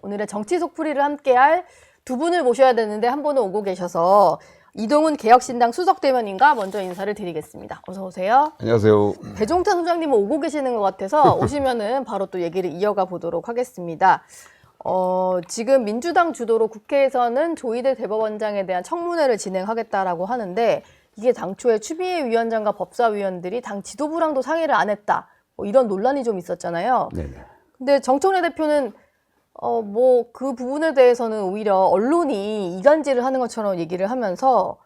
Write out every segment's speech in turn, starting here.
오늘의 정치 속풀이를 함께할 두 분을 모셔야 되는데 한 분은 오고 계셔서 이동훈 개혁신당 수석대변인과 먼저 인사를 드리겠습니다. 어서 오세요. 안녕하세요. 배종찬 소장님은 오고 계시는 것 같아서 오시면은 바로 또 얘기를 이어가 보도록 하겠습니다. 지금 민주당 주도로 국회에서는 조희대 대법원장에 대한 청문회를 진행하겠다라고 하는데 이게 당초에 추미애 위원장과 법사위원들이 당 지도부랑도 상의를 안 했다. 이런 논란이 좀 있었잖아요. 네네. 근데 정청래 대표는 그 부분에 대해서는 오히려 언론이 이간질을 하는 것처럼 얘기를 하면서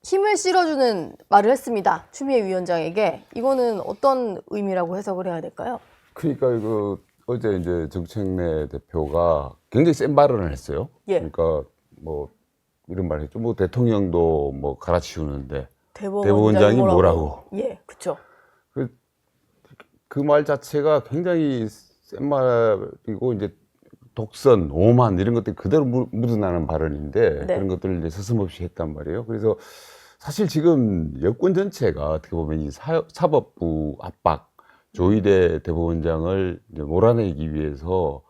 힘을 실어주는 말을 했습니다. 추미애 위원장에게. 이거는 어떤 의미라고 해석을 해야 될까요? 그러니까 어제 이제 정청래 대표가 굉장히 센 발언을 했어요. 예. 그러니까 뭐 이런 말 했죠. 뭐 대통령도 뭐 갈아치우는데 대법원장이 대법원장이 뭐라고. 예, 그렇죠. 그 말 자체가 굉장히 센 말이고 이제 독선, 오만 이런 것들이 그대로 묻어나는 발언인데 네. 그런 것들을 이제 서슴없이 했단 말이에요. 그래서 사실 지금 여권 전체가 어떻게 보면 이 사법부 압박, 조희대 대법원장을 이제 몰아내기 위해서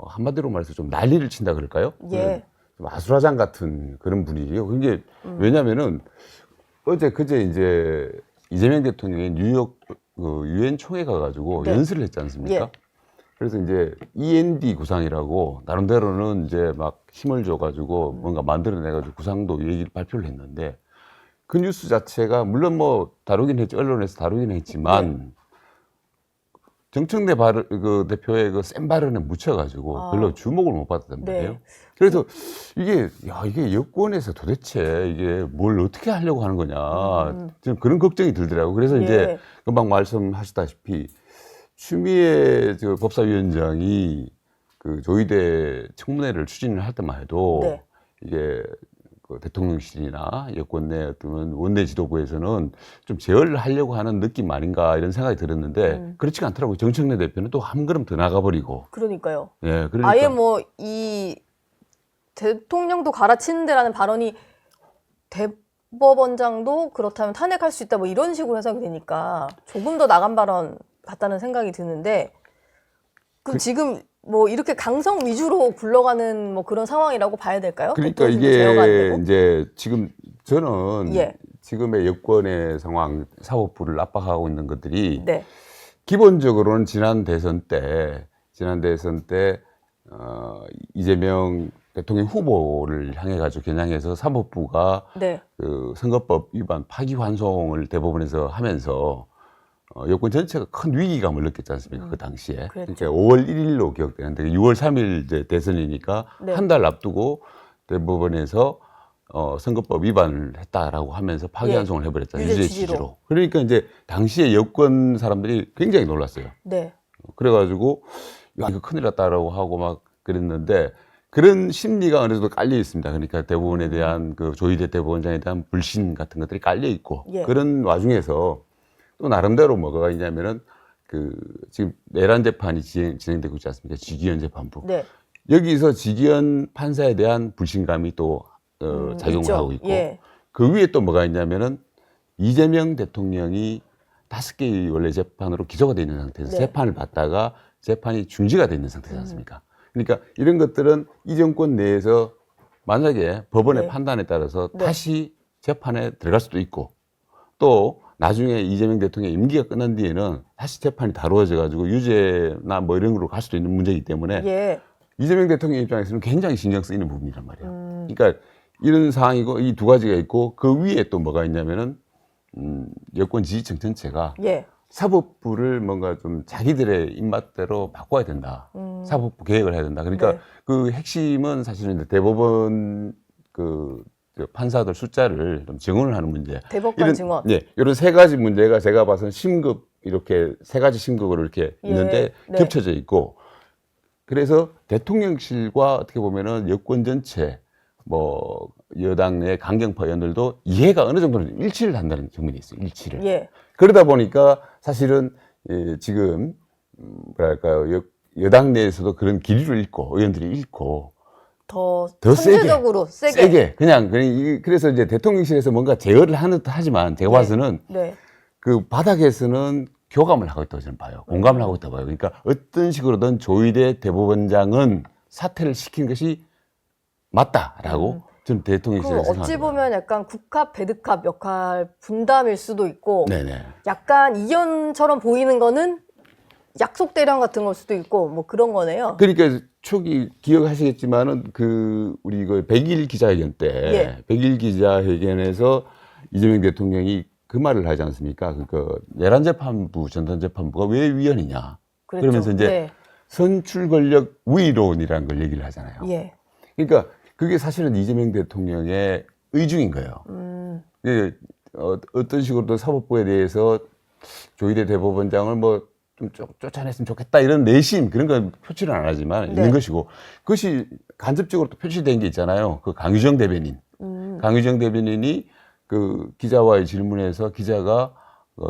한마디로 말해서 좀 난리를 친다 그럴까요? 예. 좀 아수라장 같은 그런 분위기예요. 그게 왜냐면은 그제 이제 이재명 대통령이 뉴욕 유엔 총회 가가지고 네. 연설을 했지 않습니까? 예. 그래서 이제 END 구상이라고 나름대로는 이제 막 힘을 줘가지고 뭔가 만들어내가지고 구상도 얘기를 발표를 했는데 그 뉴스 자체가 물론 뭐 다루긴 했죠. 언론에서 다루긴 했지만 정청래 그 대표의 그 센 발언에 묻혀가지고 별로 주목을 못 받았단 말이에요. 네. 그래서 이게 여권에서 도대체 이게 뭘 어떻게 하려고 하는 거냐. 좀 그런 걱정이 들더라고요. 그래서 이제 예. 금방 말씀하셨다시피 추미애 법사위원장이 그 조희대 청문회를 추진을 할 때만 해도 네. 이게 그 대통령실이나 여권 내 어떤 원내 지도부에서는 좀 제어를 하려고 하는 느낌 아닌가 이런 생각이 들었는데 그렇지가 않더라고요. 정청래 대표는 또 한 걸음 더 나가버리고. 그러니까요. 예, 그러니까. 아예 뭐 이 대통령도 갈아치는데라는 발언이 대법원장도 그렇다면 탄핵할 수 있다 뭐 이런 식으로 해석이 되니까 조금 더 나간 발언 같다는 생각이 드는데 지금 뭐 이렇게 강성 위주로 굴러가는 뭐 그런 상황이라고 봐야 될까요? 그러니까 제어가 안 되고? 이게 이제 지금 저는 예. 지금의 여권의 상황, 사법부를 압박하고 있는 것들이 네. 기본적으로는 지난 대선 때 이재명 대통령 후보를 향해 가지고 겨냥해서 사법부가 네. 그 선거법 위반 파기환송을 대법원에서 하면서 여권 전체가 큰 위기감을 느꼈지 않습니까? 그 당시에. 그랬죠. 그러니까 5월 1일로 기억되는데 6월 3일 이제 대선이니까 네. 한 달 앞두고 대법원에서 선거법 위반을 했다라고 하면서 파기환송을 해버렸잖아요. 유죄 유죄 취지로. 취지로. 그러니까 이제 당시에 여권 사람들이 굉장히 놀랐어요. 네. 그래가지고 야 이거 큰일 났다라고 하고 막 그랬는데 그런 심리가 어느 정도 깔려 있습니다. 그러니까 대법원에 대한 그 조희대 대법원장에 대한 불신 같은 것들이 깔려 있고 예. 그런 와중에서 또 나름대로 뭐가 있냐면은 그 지금 내란 재판이 진행되고 있지 않습니까? 지기현 재판부. 네. 여기서 지기현 판사에 대한 불신감이 또 작용을 있죠. 하고 있고 예. 그 위에 또 뭐가 있냐면은 이재명 대통령이 5개의 원래 재판으로 기소가 돼 있는 상태에서 네. 재판을 받다가 재판이 중지가 돼 있는 상태지 않습니까? 그러니까 이런 것들은 이 정권 내에서 만약에 법원의 네. 판단에 따라서 네. 다시 재판에 들어갈 수도 있고 또 나중에 이재명 대통령의 임기가 끝난 뒤에는 다시 재판이 다루어져 가지고 유죄나 뭐 이런 걸로 갈 수도 있는 문제이기 때문에 예. 이재명 대통령 입장에서는 굉장히 신경 쓰이는 부분이란 말이에요. 그러니까 이런 상황이고 이 두 가지가 있고 그 위에 또 뭐가 있냐면은 여권 지지층 전체가 예. 사법부를 뭔가 좀 자기들의 입맛대로 바꿔야 된다. 사법부 개혁을 해야 된다. 그러니까 네. 그 핵심은 사실은 이제 대법원 판사들 숫자를 좀 증원을 하는 문제. 대법관 증원. 네, 이런 세 가지 문제가 제가 봐서는 심급 이렇게 세 가지 심급으로 이렇게 예. 있는데 네. 겹쳐져 있고 그래서 대통령실과 어떻게 보면은 여권 전체 뭐 여당 내 강경파 의원들도 이해가 어느 정도는 일치를 한다는 측면이 있어요. 일치를. 예. 그러다 보니까 사실은 지금 뭐랄까요 여당 내에서도 그런 기류를 읽고 의원들이 읽고 더 세게, 선제적으로 세게. 그냥 그래서 이제 대통령실에서 뭔가 제어를 하는 듯 하지만 제가 네. 봐서는 네. 그 바닥에서는 교감을 하고 있다고 저는 봐요. 공감을 하고 있다고 봐요. 그러니까 어떤 식으로든 조희대 대법원장은 사퇴를 시킨 것이 맞다라고 저는 대통령실에서 그 어찌 보면 약간 국합, 배드캅 역할 분담일 수도 있고 네네. 약간 이견처럼 보이는 거는 약속 대령 같은 걸 수도 있고 뭐 그런 거네요. 그러니까 초기 기억하시겠지만은 그 우리 그 100일 기자회견 때 예. 100일 기자회견에서 이재명 대통령이 그 말을 하지 않습니까? 그 내란 재판부 전담 재판부가 왜 위헌이냐? 그랬죠. 그러면서 이제 네. 선출 권력 우위론이라는 걸 얘기를 하잖아요. 예. 그러니까 그게 사실은 이재명 대통령의 의중인 거예요. 예, 어떤 식으로든 사법부에 대해서 조희대 대법원장을 뭐 좀 쫓아냈으면 좋겠다 이런 내심 그런 건 표출은 안 하지만 네. 있는 것이고 그것이 간접적으로 또 표출된 게 있잖아요. 그 강유정 대변인. 강유정 대변인이 그 기자와의 질문에서 기자가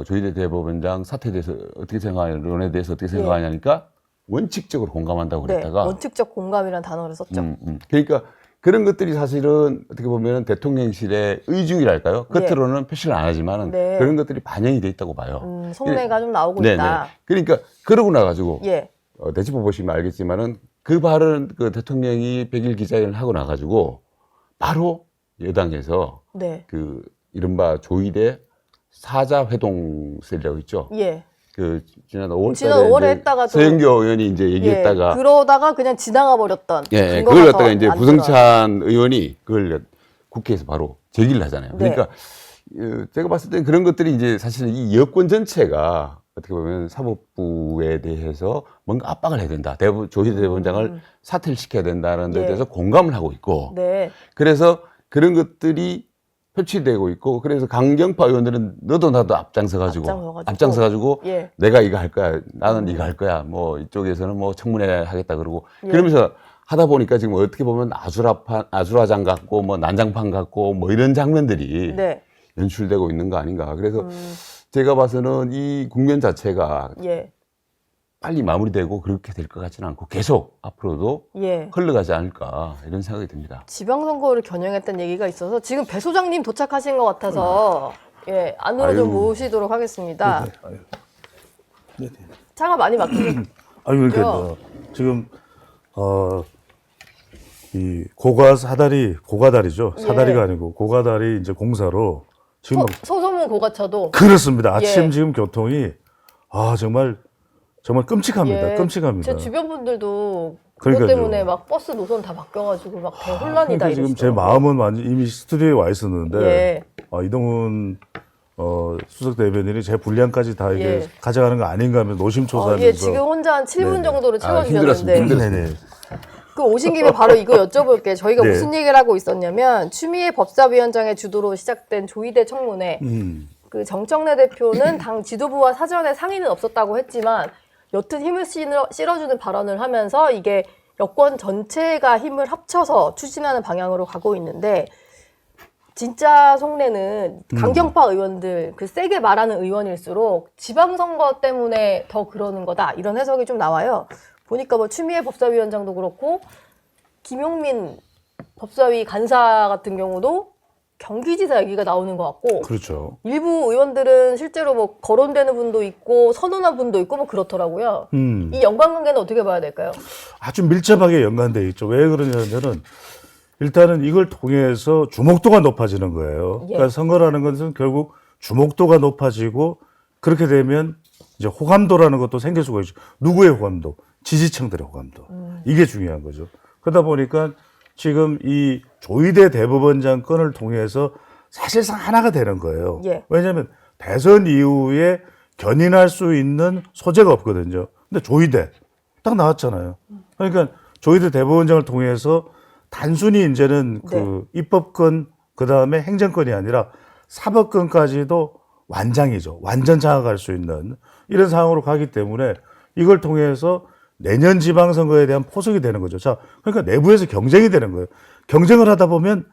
조희대 대법원장 사퇴에 대해서 어떻게 생각하냐에 대해서 어떻게 생각하냐니까 원칙적으로 공감한다고 네. 그랬다가 원칙적 공감이라는 단어를 썼죠. 그러니까 그런 것들이 사실은 어떻게 보면 대통령실의 의중이랄까요? 겉으로는 표시를 안 하지만 네. 그런 것들이 반영이 돼 있다고 봐요. 속내가 좀 나오고 네네. 있다. 그러니까 그러고 나가지고 예. 되짚어 보시면 알겠지만은 그 발언 그 대통령이 100일 기자회견을 하고 나가지고 바로 여당에서 네. 그 이른바 조희대 사자 회동셀이라고 있죠. 예. 그 지난 5월 지난 5월에 했다가 또 서영교 의원이 이제 얘기했다가 예. 그러다가 그냥 지나가 버렸던 예, 근거가 그걸 더 갖다가 이제 안 부성찬 의원이 그걸 국회에서 바로 제기를 하잖아요. 네. 그러니까 제가 봤을 때는 그런 것들이 이제 사실은 이 여권 전체가 어떻게 보면 사법부에 대해서 뭔가 압박을 해야 된다. 조희대 대법원장을 사퇴를 시켜야 된다는 데 예. 대해서 공감을 하고 있고 네. 그래서 그런 것들이 표출되고 있고 그래서 강경파 의원들은 너도 나도 앞장서가지고 예. 내가 이거 할 거야 나는 이거 할 거야 뭐 이쪽에서는 뭐 청문회 하겠다 그러고 예. 그러면서 하다 보니까 지금 어떻게 보면 아수라장 같고 뭐 난장판 같고 뭐 이런 장면들이 네. 연출되고 있는 거 아닌가 그래서 제가 봐서는 이 국면 자체가 예. 빨리 마무리되고 그렇게 될 것 같지는 않고 계속 앞으로도 예. 흘러가지 않을까 이런 생각이 듭니다. 지방선거를 겨냥했다는 얘기가 있어서 지금 배 소장님 도착하신 것 같아서 예, 안으로 좀 아유. 모시도록 하겠습니다. 아유. 네네. 차가 많이 막히죠. 아유, 그러니까 뭐 지금 이 고가다리죠. 예. 사다리가 아니고 고가다리 이제 공사로 지금 막 소소문 고가차도 그렇습니다. 아침 예. 지금 교통이 정말 끔찍합니다. 예, 끔찍합니다. 제 주변 분들도 그것 그러니까요. 때문에 막 버스 노선 다 바뀌어가지고 막 대혼란이다 그러니까 지금 이러시더라고요. 제 마음은 완전 이미 스튜디오에 와 있었는데 예. 이동훈 수석 대변인이 제 분량까지 다 이게 예. 가져가는 거 아닌가 하면 노심초사하면서 예, 지금 혼자 한 7분 네네. 정도를 힘들었습니다. 채워주셨는데 네네. 그 오신 김에 바로 이거 여쭤볼게요. 저희가 네. 무슨 얘기를 하고 있었냐면 추미애 법사위원장의 주도로 시작된 조희대 청문회 그 정청래 대표는 당 지도부와 사전에 상의는 없었다고 했지만 여튼 힘을 실어주는 발언을 하면서 이게 여권 전체가 힘을 합쳐서 추진하는 방향으로 가고 있는데 진짜 속내는 강경파 의원들 그 세게 말하는 의원일수록 지방선거 때문에 더 그러는 거다 이런 해석이 좀 나와요. 보니까 뭐 추미애 법사위원장도 그렇고 김용민 법사위 간사 같은 경우도 경기지사 얘기가 나오는 것 같고 그렇죠. 일부 의원들은 실제로 뭐 거론되는 분도 있고 선언한 분도 있고 뭐 그렇더라고요. 이 연관관계는 어떻게 봐야 될까요? 아주 밀접하게 연관되어 있죠. 왜 그러냐면은 일단은 이걸 통해서 주목도가 높아지는 거예요. 예. 그러니까 선거라는 것은 결국 주목도가 높아지고 그렇게 되면 이제 호감도라는 것도 생길 수가 있죠. 누구의 호감도? 지지층들의 호감도. 이게 중요한 거죠. 그러다 보니까 지금 이 조희대 대법원장 건을 통해서 사실상 하나가 되는 거예요. 예. 왜냐하면 대선 이후에 견인할 수 있는 소재가 없거든요. 근데 조희대 딱 나왔잖아요. 그러니까 조희대 대법원장을 통해서 단순히 이제는 그 입법권 그다음에 행정권이 아니라 사법권까지도 완장이죠. 완전 장악할 수 있는 이런 상황으로 가기 때문에 이걸 통해서 내년 지방선거에 대한 포석이 되는 거죠. 자, 그러니까 내부에서 경쟁이 되는 거예요. 경쟁을 하다 보면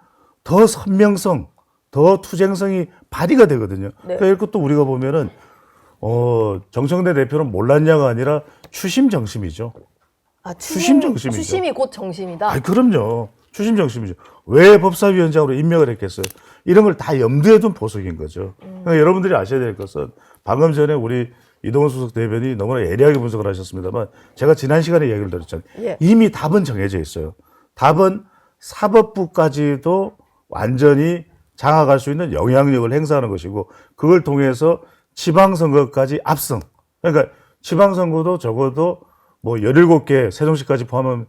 더 선명성, 더 투쟁성이 발휘가 되거든요. 네. 그러니까 이것도 우리가 보면은 정청래 대표는 몰랐냐가 아니라 추심정심이죠. 아, 추심정심이죠. 추심이 곧 정심이다. 아, 그럼요. 추심정심이죠. 왜 법사위원장으로 임명을 했겠어요? 이런 걸 다 염두에 둔 보석인 거죠. 그러니까 여러분들이 아셔야 될 것은 방금 전에 우리 이동훈 수석 대변인이 너무나 예리하게 분석을 하셨습니다만 제가 지난 시간에 이야기를 드렸잖아요. 예. 이미 답은 정해져 있어요. 답은 사법부까지도 완전히 장악할 수 있는 영향력을 행사하는 것이고 그걸 통해서 지방선거까지 압승. 그러니까 지방선거도 적어도 뭐 17개 세종시까지 포함하면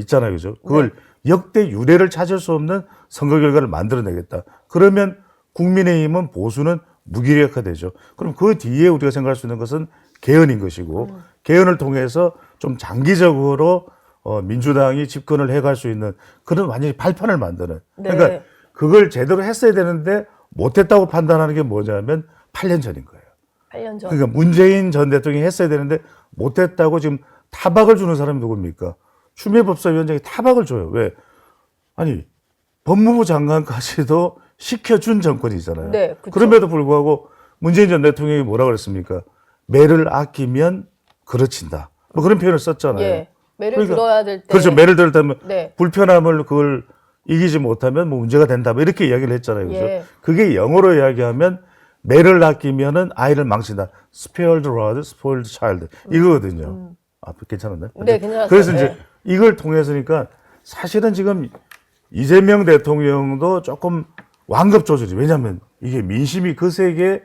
있잖아요. 그죠? 그걸 역대 유례를 찾을 수 없는 선거 결과를 만들어내겠다. 그러면 국민의힘은 보수는 무기력화되죠. 그럼 그 뒤에 우리가 생각할 수 있는 것은 개헌인 것이고 개헌을 통해서 좀 장기적으로 민주당이 집권을 해갈 수 있는 그런 완전히 발판을 만드는. 네. 그러니까 그걸 제대로 했어야 되는데 못했다고 판단하는 게 뭐냐면 8년 전인 거예요. 8년 전. 그러니까 문재인 전 대통령이 했어야 되는데 못했다고 지금 타박을 주는 사람이 누굽니까? 추미애 법사위원장이 타박을 줘요. 왜? 아니 법무부 장관까지도 시켜준 정권이잖아요. 네, 그쵸. 그럼에도 불구하고 문재인 전 대통령이 뭐라 그랬습니까? 매를 아끼면 그르친다. 뭐 그런 표현을 썼잖아요. 예. 매를 그러니까, 들어야 될 때. 그렇죠. 매를 들을 때면 네. 불편함을 그걸 이기지 못하면 뭐 문제가 된다. 뭐 이렇게 이야기를 했잖아요. 그죠? 예. 그게 영어로 이야기하면 매를 아끼면은 아이를 망친다. Spared rod, spoiled child. 이거거든요. 아, 괜찮은데? 네, 괜찮았어요. 그래서 이제 네. 이걸 통해서니까 사실은 지금 이재명 대통령도 조금 완급 조절이. 왜냐하면 이게 민심이 거세게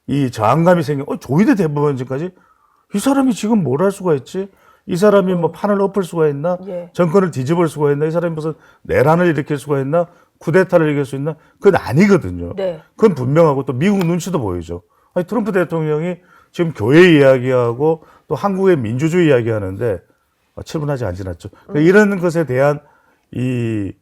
이 저항감이 생겨. 조희대 대법원장까지 이 사람이 지금 뭘 할 수가 있지? 이 사람이 뭐 판을 엎을 수가 있나? 예. 정권을 뒤집을 수가 있나? 이 사람이 무슨 내란을 일으킬 수가 있나? 쿠데타를 일으킬 수 있나? 그건 아니거든요. 네. 그건 분명하고 또 미국 눈치도 보이죠. 아니, 트럼프 대통령이 지금 교회 이야기하고 또 한국의 민주주의 이야기하는데 7분 아직 안 지났죠. 그러니까 이런 것에 대한 이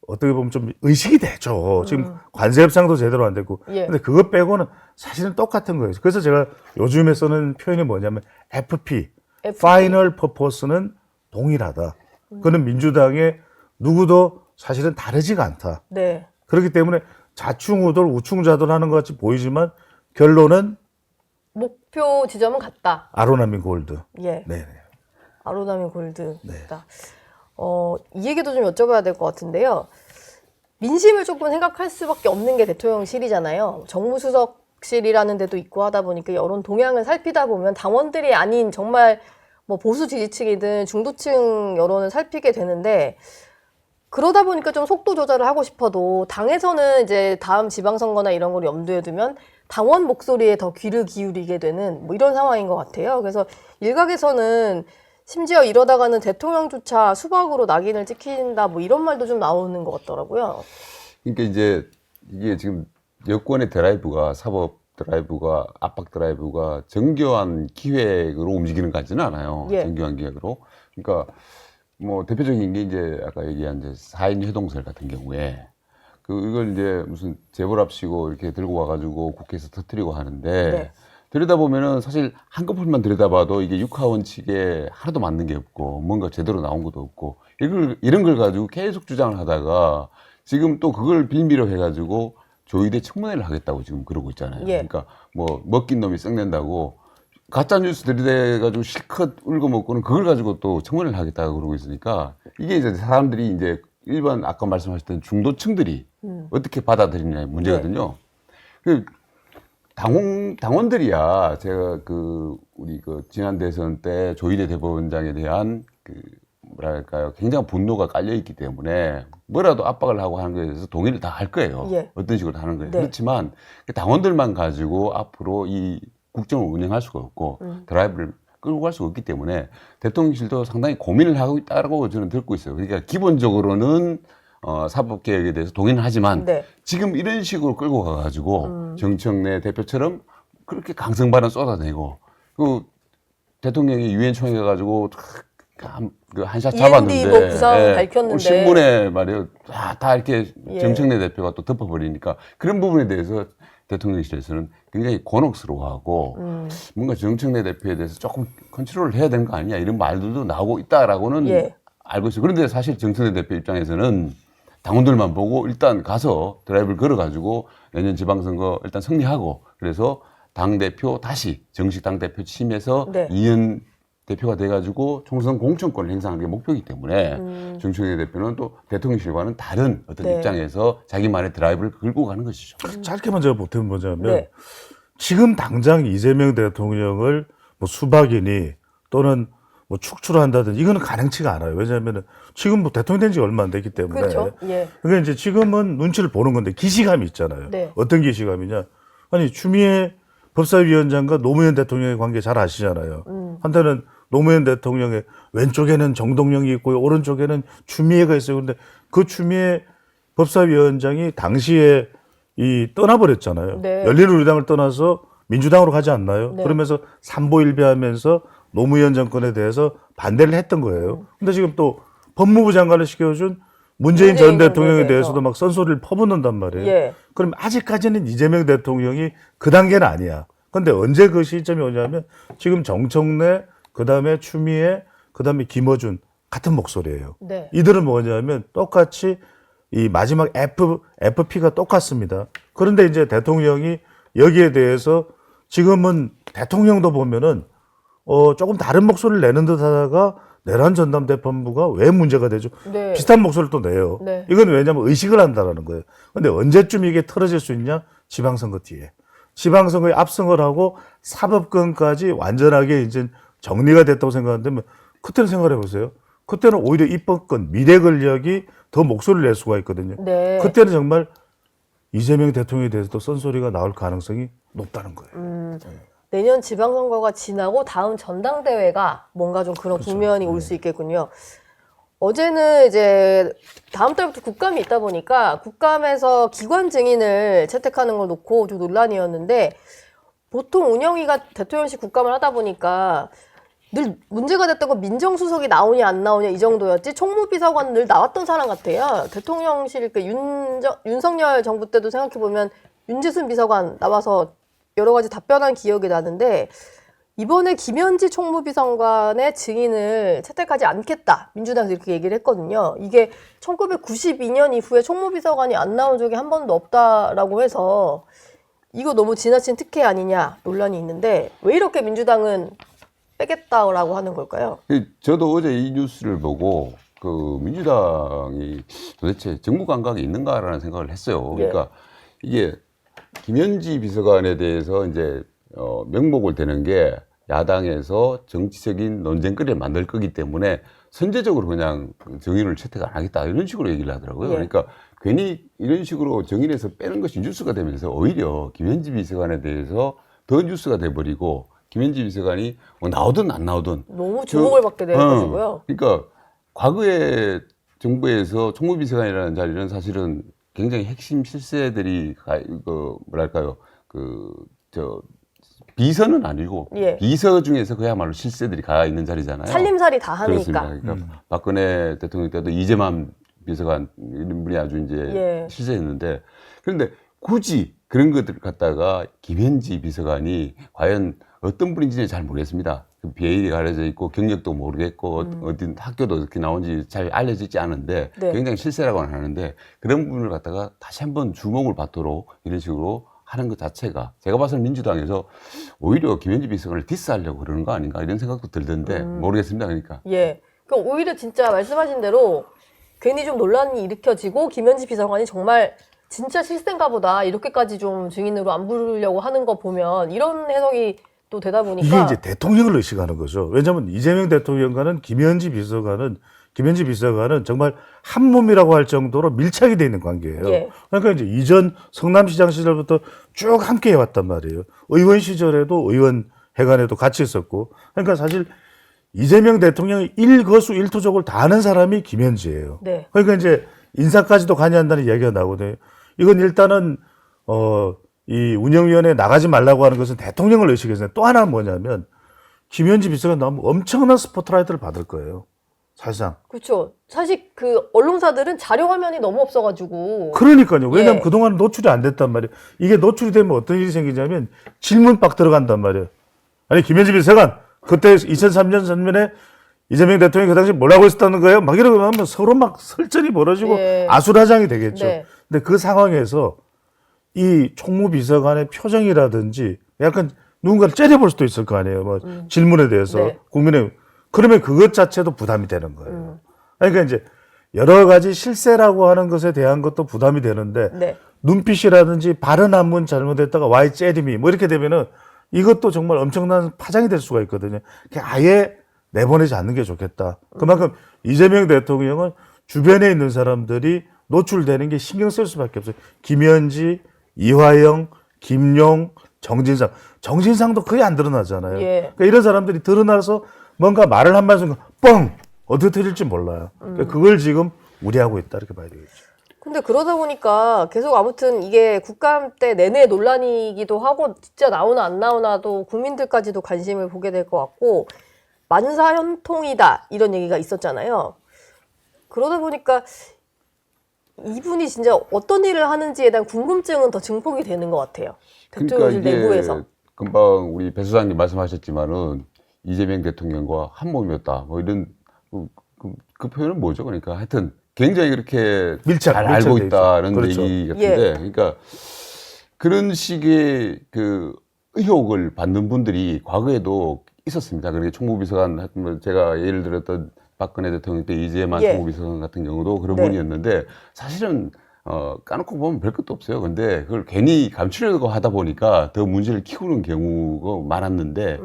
어떻게 보면 좀 의식이 되죠. 지금 관세 협상도 제대로 안 됐고. 예. 근데 그것 빼고는 사실은 똑같은 거예요. 그래서 제가 요즘에 쓰는 표현이 뭐냐면 FP. Final Purpose는 동일하다. 그거는 민주당의 누구도 사실은 다르지가 않다. 네. 그렇기 때문에 좌충우돌 우충좌돌 하는 것 같이 보이지만 결론은 목표 지점은 같다. 아로나민 골드. 예. 네. 아로나민 골드다. 이 얘기도 좀 여쭤봐야 될 것 같은데요. 민심을 조금 생각할 수밖에 없는 게 대통령실이잖아요. 정무수석실이라는 데도 있고 하다 보니까 여론 동향을 살피다 보면 당원들이 아닌 정말 뭐 보수 지지층이든 중도층 여론을 살피게 되는데 그러다 보니까 좀 속도 조절을 하고 싶어도 당에서는 이제 다음 지방선거나 이런 걸 염두에 두면 당원 목소리에 더 귀를 기울이게 되는 뭐 이런 상황인 것 같아요. 그래서 일각에서는 심지어 이러다가는 대통령조차 수박으로 낙인을 찍힌다 뭐 이런 말도 좀 나오는 것 같더라고요. 그러니까 이제 이게 지금 여권의 드라이브가 사법 드라이브가 압박 드라이브가 정교한 기획으로 움직이는 것 같지는 않아요. 예. 정교한 기획으로. 그러니까 뭐 대표적인 게 이제 아까 얘기한 이제 4인 회동설 같은 경우에 이걸 이제 무슨 재벌합시고 이렇게 들고 와가지고 국회에서 터뜨리고 하는데 네. 들여다보면은 사실 한꺼풀만 들여다봐도 이게 육하원칙에 하나도 맞는 게 없고 뭔가 제대로 나온 것도 없고 이런 걸 가지고 계속 주장을 하다가 지금 또 그걸 빌미로 해가지고 조의대 청문회를 하겠다고 지금 그러고 있잖아요. 예. 그러니까 뭐 먹긴 놈이 썩낸다고 가짜 뉴스 들이대가지고 실컷 울고먹고는 그걸 가지고 또 청문회를 하겠다고 그러고 있으니까 이게 이제 사람들이 이제 일반 아까 말씀하셨던 중도층들이 어떻게 받아들이냐의 문제거든요. 그 당원들이야 제가 우리 지난 대선 때 조희대 대법원장에 대한 뭐랄까요 굉장한 분노가 깔려 있기 때문에 뭐라도 압박을 하고 하는 것에 대해서 동의를 다 할 거예요. 예. 어떤 식으로 하는 거예요. 네. 그렇지만 당원들만 가지고 앞으로 이 국정을 운영할 수가 없고 드라이브를 끌고 갈 수가 없기 때문에 대통령실도 상당히 고민을 하고 있다고 저는 듣고 있어요. 그러니까 기본적으로는 사법개혁에 대해서 동의는 하지만 네. 지금 이런 식으로 끌고 가가지고 정청래 대표처럼 그렇게 강성 발언 쏟아내고 대통령이 유엔 총회 가가지고 한샷 잡았는데 END 뭐 구상 밝혔는데 신문에 말이에요 다 이렇게 예. 정청래 대표가 또 덮어버리니까 그런 부분에 대해서 대통령실에서는 굉장히 곤혹스러워하고 뭔가 정청래 대표에 대해서 조금 컨트롤을 해야 되는 거 아니냐 이런 말들도 나오고 있다라고는 예. 알고 있어요. 그런데 사실 정청래 대표 입장에서는 당원들만 보고 일단 가서 드라이브를 걸어가지고 내년 지방선거 일단 승리하고 그래서 당대표 다시 정식 당대표 취임해서 네. 이현 대표가 돼가지고 총선 공천권을 행사하는 게 목표이기 때문에 정청래 대표는 또 대통령실과는 다른 어떤 네. 입장에서 자기만의 드라이브를 끌고 가는 것이죠. 짧게만 제가 보태면 뭐냐면 네. 지금 당장 이재명 대통령을 뭐 수박이니 또는 뭐 축출한다든지 이거는 가능치가 않아요. 왜냐하면 지금 뭐 대통령 된 지 얼마 안 됐기 때문에. 그렇죠. 예. 그러니까 이제 지금은 눈치를 보는 건데 기시감이 있잖아요. 네. 어떤 기시감이냐? 아니 추미애 법사위원장과 노무현 대통령의 관계 잘 아시잖아요. 한때는 노무현 대통령의 왼쪽에는 정동영이 있고요, 오른쪽에는 추미애가 있어요. 그런데 그 추미애 법사위원장이 당시에 떠나버렸잖아요. 네. 열린우리당을 떠나서 민주당으로 가지 않나요? 네. 그러면서 삼보일비하면서 노무현 정권에 대해서 반대를 했던 거예요. 근데 지금 또 법무부 장관을 시켜준 문재인 전 대통령에 대해서도 막 썬소리를 퍼붓는단 말이에요. 예. 그럼 아직까지는 이재명 대통령이 그 단계는 아니야. 근데 언제 그 시점이 오냐면 지금 정청래, 그 다음에 추미애, 그 다음에 김어준 같은 목소리예요. 네. 이들은 뭐냐면 똑같이 이 마지막 FP가 똑같습니다. 그런데 이제 대통령이 여기에 대해서 지금은 대통령도 보면은 조금 다른 목소리를 내는 듯 하다가 내란 전담대 본부가 왜 문제가 되죠? 네. 비슷한 목소리를 또 내요. 네. 이건 왜냐면 의식을 한다라는 거예요. 근데 언제쯤 이게 틀어질 수 있냐? 지방선거 뒤에. 지방선거에 압승을 하고 사법권까지 완전하게 이제 정리가 됐다고 생각하는데 그때는 생각해 보세요. 그때는 오히려 입법권, 미래 권력이 더 목소리를 낼 수가 있거든요. 네. 그때는 정말 이재명 대통령에 대해서도 썬소리가 나올 가능성이 높다는 거예요. 내년 지방선거가 지나고 다음 전당대회가 뭔가 좀 그런 그렇죠. 국면이 올 수 있겠군요. 어제는 이제 다음 달부터 국감이 있다 보니까 국감에서 기관 증인을 채택하는 걸 놓고 좀 논란이었는데 보통 운영위가 대통령실 국감을 하다 보니까 늘 문제가 됐던 건 민정수석이 나오냐 안 나오냐 이 정도였지 총무비서관 늘 나왔던 사람 같아요. 대통령실 윤석열 정부 때도 생각해보면 윤지순 비서관 나와서 여러 가지 답변한 기억이 나는데 이번에 김현지 총무비서관의 증인을 채택하지 않겠다. 민주당에서 이렇게 얘기를 했거든요. 이게 1992년 이후에 총무비서관이 안 나온 적이 한 번도 없다라고 해서 이거 너무 지나친 특혜 아니냐 논란이 있는데 왜 이렇게 민주당은 빼겠다라고 하는 걸까요? 저도 어제 이 뉴스를 보고 그 민주당이 도대체 정무 감각이 있는가라는 생각을 했어요. 그러니까 이게 김현지 비서관에 대해서 이제 명목을 대는 게 야당에서 정치적인 논쟁거리를 만들 거기 때문에 선제적으로 그냥 정인을 채택 안 하겠다 이런 식으로 얘기를 하더라고요. 그러니까 괜히 이런 식으로 정인에서 빼는 것이 뉴스가 되면서 오히려 김현지 비서관에 대해서 더 뉴스가 돼버리고 김현지 비서관이 뭐 나오든 안 나오든 너무 주목을 받게 돼가지고요. 그러니까 과거에 정부에서 총무비서관이라는 자리는 사실은 굉장히 핵심 실세들이 뭐랄까요 비서는 아니고 비서 중에서 그야말로 실세들이 가 있는 자리잖아요. 살림살이 다 하니까. 그렇습니다. 그러니까 박근혜 대통령 때도 이재만 비서관 이런 분이 아주 이제 실세였는데 그런데 굳이 그런 것들을 갖다가 김현지 비서관이 과연 어떤 분인지는 잘 모르겠습니다. 비엘이 가려져 있고 경력도 모르겠고 어디 학교도 어떻게 나온지 잘 알려지지 않은데 굉장히 실세라고는 하는데 그런 부분을 갖다가 다시 한번 주목을 받도록 이런 식으로 하는 것 자체가 제가 봐서는 민주당에서 오히려 김현지 비서관을 디스하려고 그러는 거 아닌가 이런 생각도 들던데 모르겠습니다. 그러니까. 그럼 오히려 진짜 말씀하신 대로 괜히 좀 논란이 일으켜지고 김현지 비서관이 정말 진짜 실세인가 보다 이렇게까지 좀 증인으로 안 부르려고 하는 거 보면 이런 해석이 또 되다 보니까 이게 이제 대통령을 의식하는 거죠. 왜냐하면 이재명 대통령과는 김현지 비서관은 정말 한 몸이라고 할 정도로 밀착이 돼 있는 관계예요. 그러니까 이제 이전 성남시장 시절부터 쭉 함께 해왔단 말이에요. 의원 시절에도 의원회관에도 같이 있었고. 그러니까 사실 이재명 대통령의 일거수 일투족을 다 아는 사람이 김현지예요. 그러니까 이제 인사까지도 관여한다는 이야기가 나오거든요. 이건 일단은 이 운영위원회에 나가지 말라고 하는 것은 대통령을 의식해서 또 하나는 뭐냐면 김현지 비서관 나오면 엄청난 스포트라이트를 받을 거예요. 사실상. 그렇죠. 사실 그 언론사들은 자료 화면이 너무 없어가지고. 그러니까요. 왜냐하면 그동안 노출이 안 됐단 말이에요. 이게 노출이 되면 어떤 일이 생기냐면 질문박 들어간단 말이에요. 아니 김현지 비서관 그때 2003년 전면에 이재명 대통령이 그 당시 뭐라고 했었다는 거예요? 막 이러고 하면 서로 막 설전이 벌어지고 아수라장이 되겠죠. 근데 그 상황에서 이 총무비서관의 표정이라든지 약간 누군가를 째려볼 수도 있을 거 아니에요. 뭐 질문에 대해서 국민의 그러면 그것 자체도 부담이 되는 거예요. 그러니까 이제 여러 가지 실세라고 하는 것에 대한 것도 부담이 되는데 눈빛이라든지 발언 한문 잘못했다가 와이 째림이 뭐 이렇게 되면은 이것도 정말 엄청난 파장이 될 수가 있거든요. 그냥 아예 내보내지 않는 게 좋겠다. 그만큼 이재명 대통령은 주변에 있는 사람들이 노출되는 게 신경 쓸 수밖에 없어요. 김현지, 이화영, 김용, 정진상. 정진상도 거의 안 드러나잖아요. 예. 그러니까 이런 사람들이 드러나서 뭔가 말을 한 말 순간 뻥! 어떻게 터질지 몰라요. 그러니까 그걸 지금 우려하고 있다 이렇게 봐야 되겠죠. 근데 그러다 보니까 계속 아무튼 이게 국감 때 내내 논란이기도 하고 진짜 나오나 안 나오나도 국민들까지도 관심을 보게 될 것 같고 만사형통이다 이런 얘기가 있었잖아요. 그러다 보니까 이분이 진짜 어떤 일을 하는지에 대한 궁금증은 더 증폭이 되는 것 같아요. 대통령실 내부에서. 금방 우리 배 수장님 말씀하셨지만은 이재명 대통령과 한 몸이었다. 뭐 이런 그 표현은 뭐죠? 그러니까 하여튼 굉장히 그렇게 잘 알고 있다는 그렇죠. 얘기 같은데, 예. 그러니까 그런 식의 그 의혹을 받는 분들이 과거에도 있었습니다. 그러니까 총무비서관, 제가 예를 들었던 박근혜 대통령 때 이재만 예. 총무비서관 같은 경우도 그런 네. 분이었는데 사실은 까놓고 보면 별 것도 없어요. 근데 그걸 괜히 감추려고 하다 보니까 더 문제를 키우는 경우가 많았는데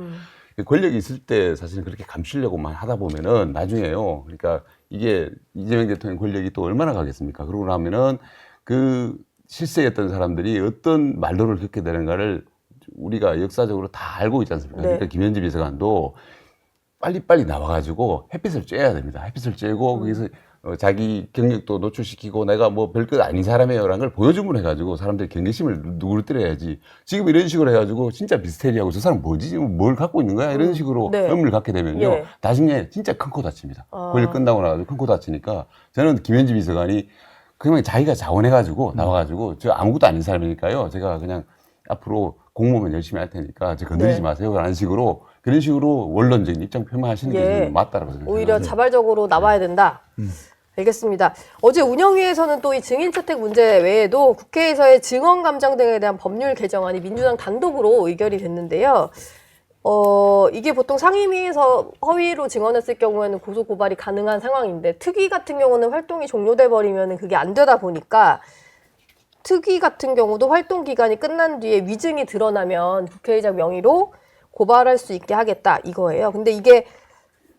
권력이 있을 때 사실은 그렇게 감추려고만 하다 보면은 나중에요. 그러니까 이게 이재명 대통령 권력이 또 얼마나 가겠습니까? 그러고 나면은 그 실세했던 사람들이 어떤 말로를 겪게 되는가를 우리가 역사적으로 다 알고 있지 않습니까? 네. 그러니까 김현지 비서관도 빨리빨리 나와가지고 햇빛을 쬐야 됩니다. 햇빛을 쬐고 거기서 자기 경력도 노출시키고 내가 뭐 별것 아닌 사람이에요라는 걸 보여주면 해가지고 사람들이 경계심을 누그러뜨려야지. 지금 이런 식으로 해가지고 진짜 비슷해리하고 저 사람 뭐지? 뭘 갖고 있는 거야? 이런 식으로 네. 의문을 갖게 되면요. 예. 나중에 진짜 큰 코 다칩니다. 권력 끝나고 나가지고 큰 코 다치니까 저는 김현지 비서관이 그냥 자기가 자원해가지고 나와가지고 저 아무것도 아닌 사람이니까요. 제가 그냥 앞으로 공무원 열심히 할 테니까 저 건드리지 네. 마세요. 라는 식으로 그런 식으로 원론적인 입장 표명하시는 게 예. 저는 맞다라고 생각합니다. 오히려 자발적으로 나와야 된다. 알겠습니다. 어제 운영위에서는 또 이 증인채택 문제 외에도 국회에서의 증언 감정 등에 대한 법률 개정안이 민주당 단독으로 의결이 됐는데요. 이게 보통 상임위에서 허위로 증언했을 경우에는 고소 고발이 가능한 상황인데 특위 같은 경우는 활동이 종료돼 버리면 그게 안 되다 보니까 특위 같은 경우도 활동 기간이 끝난 뒤에 위증이 드러나면 국회의장 명의로 고발할 수 있게 하겠다 이거예요. 근데 이게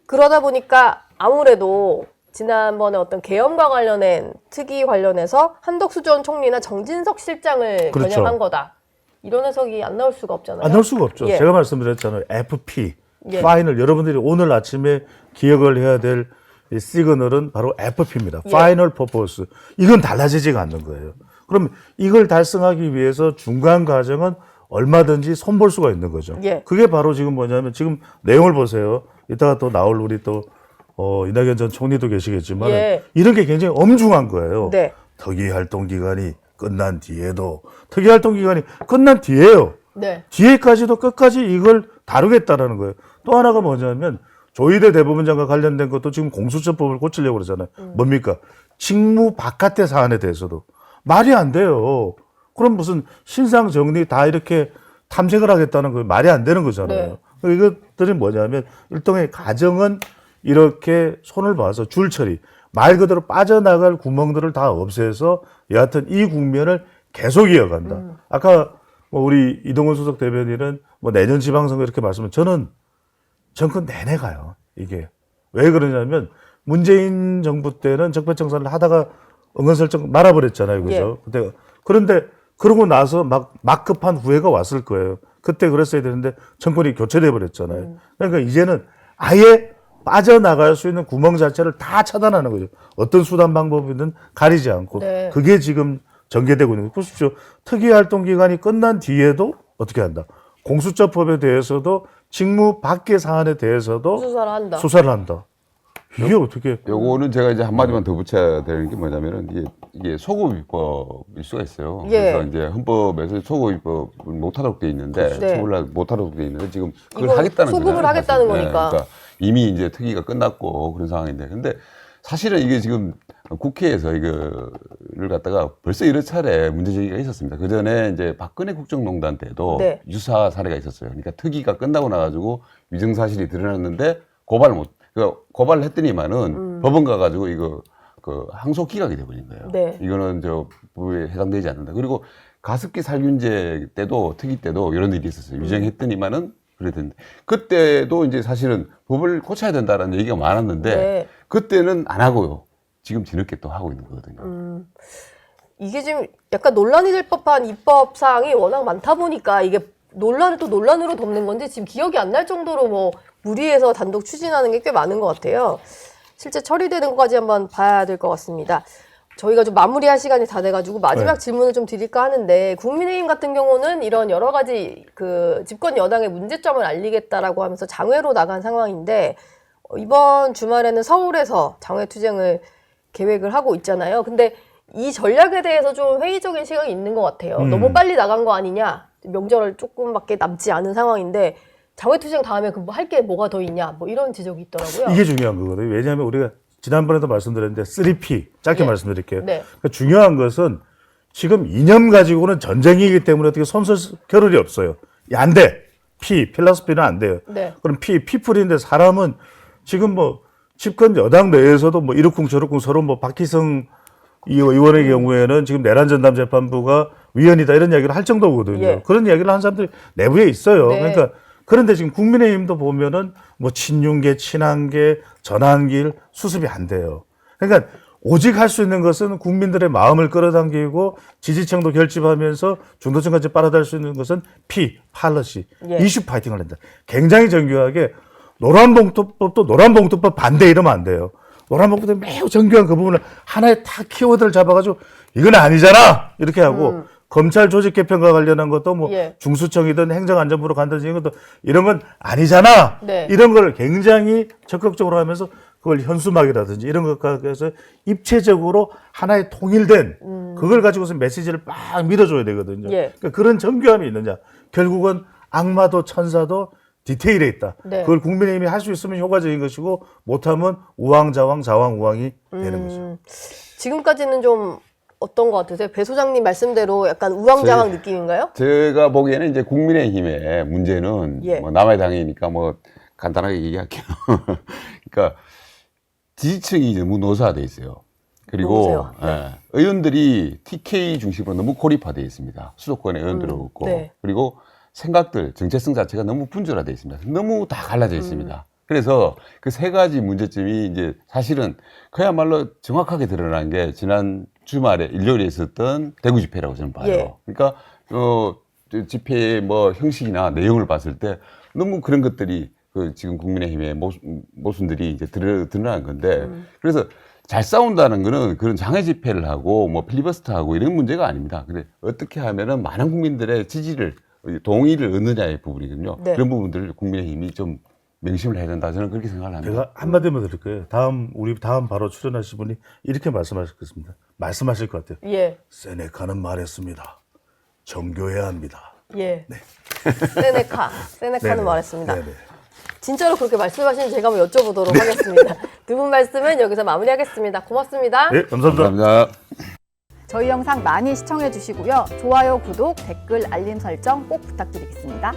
그러다 보니까 아무래도 지난번에 어떤 계엄과 관련된 특위 관련해서 한덕수 전 총리나 정진석 실장을 그렇죠. 겨냥한 거다. 이런 해석이 안 나올 수가 없잖아요. 안 나올 수가 없죠. 예. 제가 말씀드렸잖아요. FP, 예. 파이널. 여러분들이 오늘 아침에 기억을 해야 될 이 시그널은 바로 FP입니다. 예. 파이널 퍼포스. 이건 달라지지가 않는 거예요. 그럼 이걸 달성하기 위해서 중간 과정은 얼마든지 손볼 수가 있는 거죠. 예. 그게 바로 지금 뭐냐면 지금 내용을 보세요. 이따가 또 나올 우리 또 이낙연 전 총리도 계시겠지만 예. 이런 게 굉장히 엄중한 거예요. 네. 특위 활동 기간이 끝난 뒤에도 특위 활동 기간이 끝난 뒤에요. 네. 뒤에까지도 끝까지 이걸 다루겠다라는 거예요. 또 하나가 뭐냐면 조희대 대법원장과 관련된 것도 지금 공수처법을 고치려고 그러잖아요. 뭡니까? 직무 바깥의 사안에 대해서도 말이 안 돼요. 그럼 무슨 신상 정리 다 이렇게 탐색을 하겠다는 거 말이 안 되는 거잖아요. 이것들이 뭐냐면 일종의 가정은 이렇게 손을 봐서 줄 처리, 말 그대로 빠져나갈 구멍들을 다 없애서 여하튼 이 국면을 계속 이어간다. 아까 뭐 우리 이동훈 수석 대변인은 뭐 내년 지방선거 이렇게 말씀을 저는 정권 내내 가요. 이게 왜 그러냐면 문재인 정부 때는 적폐청산을 하다가 은근슬쩍 말아버렸잖아요, 그죠? 그런데 그러고 나서 막 급한 후회가 왔을 거예요. 그때 그랬어야 되는데 정권이 교체돼 버렸잖아요. 그러니까 이제는 아예 빠져나갈 수 있는 구멍 자체를 다 차단하는 거죠. 어떤 수단 방법이든 가리지 않고. 네. 그게 지금 전개되고 있는 거예요. 보십시오. 특위활동 기간이 끝난 뒤에도 어떻게 한다. 공수처법에 대해서도 직무 밖의 사안에 대해서도 수사를 한다. 이게 어떻게? 요거는 제가 이제 한마디만 더 붙여야 되는 게 뭐냐면은 이게 소고비법일 수가 있어요. 예. 그래서 이제 헌법에서 소고비법을 못하도록 돼 있는데 네. 처벌 못하도록 돼 있는데 지금 그걸 이건 하겠다는 소급을 거잖아요, 하겠다는 사실. 거니까. 그러니까 이미 이제 특위가 끝났고 그런 상황인데 근데 사실은 이게 지금 국회에서 이거를 갖다가 벌써 여러 차례 문제 제기가 있었습니다. 그 전에 이제 박근혜 국정농단 때도 네. 유사 사례가 있었어요. 그러니까 특위가 끝나고 나가지고 위증 사실이 드러났는데 고발을 했더니만은 법원 가가지고 이거 그 항소 기각이 돼버린 거예요. 네. 이거는 저 법에 해당되지 않는다. 그리고 가습기 살균제 때도 특위 때도 이런 일이 있었어요. 유정했더니만은 그랬는데 그때도 이제 사실은 법을 고쳐야 된다라는 얘기가 많았는데 네. 그때는 안 하고요. 지금 뒤늦게 또 하고 있는 거거든요. 이게 지금 약간 논란이 될 법한 입법 사항이 워낙 많다 보니까 이게 논란을 또 논란으로 덮는 건지 지금 기억이 안 날 정도로 뭐 무리해서 단독 추진하는 게 꽤 많은 것 같아요. 실제 처리되는 것까지 한번 봐야 될 것 같습니다. 저희가 좀 마무리할 시간이 다 돼가지고 마지막 네. 질문을 좀 드릴까 하는데 국민의힘 같은 경우는 이런 여러 가지 그 집권 여당의 문제점을 알리겠다라고 하면서 장외로 나간 상황인데 이번 주말에는 서울에서 장외 투쟁을 계획을 하고 있잖아요. 근데 이 전략에 대해서 좀 회의적인 시각이 있는 것 같아요. 너무 빨리 나간 거 아니냐? 명절 조금밖에 남지 않은 상황인데 장외 투쟁 다음에 그 뭐 할 게 뭐가 더 있냐? 뭐 이런 지적이 있더라고요. 이게 중요한 거거든요. 왜냐하면 우리가 지난번에도 말씀드렸는데 3P 짧게 예. 말씀드릴게요. 네. 그러니까 중요한 것은 지금 이념 가지고는 전쟁이기 때문에 어떻게 손쓸 겨를이 없어요. 안 돼. P 플러스 P는 안 돼요. 네. 그럼 피플인데 사람은 지금 뭐 집권 여당 내에서도 뭐 이러쿵 저러쿵 서로 뭐 박희성 이 의원의 경우에는 지금 내란전담 재판부가 위헌이다 이런 이야기를 할 정도거든요. 예. 그런 이야기를 하는 사람들이 내부에 있어요. 네. 그러니까 그런데 지금 국민의힘도 보면은 뭐 친윤계, 친한계, 전환길 수습이 안 돼요. 그러니까 오직 할 수 있는 것은 국민들의 마음을 끌어당기고 지지층도 결집하면서 중도층까지 빨아들일 수 있는 것은 팔러시, 예. 이슈 파이팅을 한다. 굉장히 정교하게 노란봉투법도 노란봉투법 반대 이러면 안 돼요. 노란봉투법 매우 정교한 그 부분을 하나의 다 키워드를 잡아가지고 이건 아니잖아 이렇게 하고 검찰 조직 개편과 관련한 것도 뭐 예. 중수청이든 행정안전부로 간다든지 이런 것도 이런 건 아니잖아 네. 이런 걸 굉장히 적극적으로 하면서 그걸 현수막이라든지 이런 것과 해서 입체적으로 하나의 통일된 그걸 가지고서 메시지를 막 밀어줘야 되거든요. 예. 그러니까 그런 정교함이 있느냐. 결국은 악마도 천사도 디테일에 있다. 네. 그걸 국민의힘이 할 수 있으면 효과적인 것이고 못하면 우왕좌왕 좌왕우왕이 되는 거죠. 지금까지는 좀 어떤 것 같으세요? 배 소장님 말씀대로 약간 우왕좌왕 느낌인가요? 제가 보기에는 이제 국민의힘의 문제는 예. 뭐 남의 당이니까 뭐 간단하게 얘기할게요. 그러니까 지지층이 너무 노쇠화돼 있어요. 그리고 노쇠화. 예, 의원들이 TK 중심으로 너무 고립화되어 있습니다. 수도권에 의원들이 없고 네. 그리고 생각들, 정체성 자체가 너무 분절화되어 있습니다. 너무 다 갈라져 있습니다. 그래서 그 세 가지 문제점이 이제 사실은 그야말로 정확하게 드러난 게 지난 주말에 일요일에 있었던 대구 집회라고 저는 봐요. 예. 그러니까 집회의 뭐 형식이나 내용을 봤을 때 너무 그런 것들이 그 지금 국민의힘의 모순들이 이제 드러난 건데 그래서 잘 싸운다는 거는 그런 장애 집회를 하고 뭐 필리버스터 하고 이런 문제가 아닙니다. 근데 어떻게 하면은 많은 국민들의 지지를 동의를 얻느냐의 부분이거든요. 네. 그런 부분들을 국민의힘이 좀 명심을 해야 된다. 저는 그렇게 생각을 합니다. 제가 한마디만 드릴 거예요. 우리 다음 바로 출연하실 분이 이렇게 말씀하실 것 같아요. 예. 세네카는 말했습니다. 정교해야 합니다. 예. 세네카는 네네. 말했습니다. 네네. 진짜로 그렇게 말씀하시는지 제가 한번 여쭤보도록 하겠습니다. 두 분 말씀은 여기서 마무리하겠습니다. 고맙습니다. 네, 감사합니다. 감사합니다. 저희 영상 많이 시청해 주시고요. 좋아요, 구독, 댓글, 알림 설정 꼭 부탁드리겠습니다.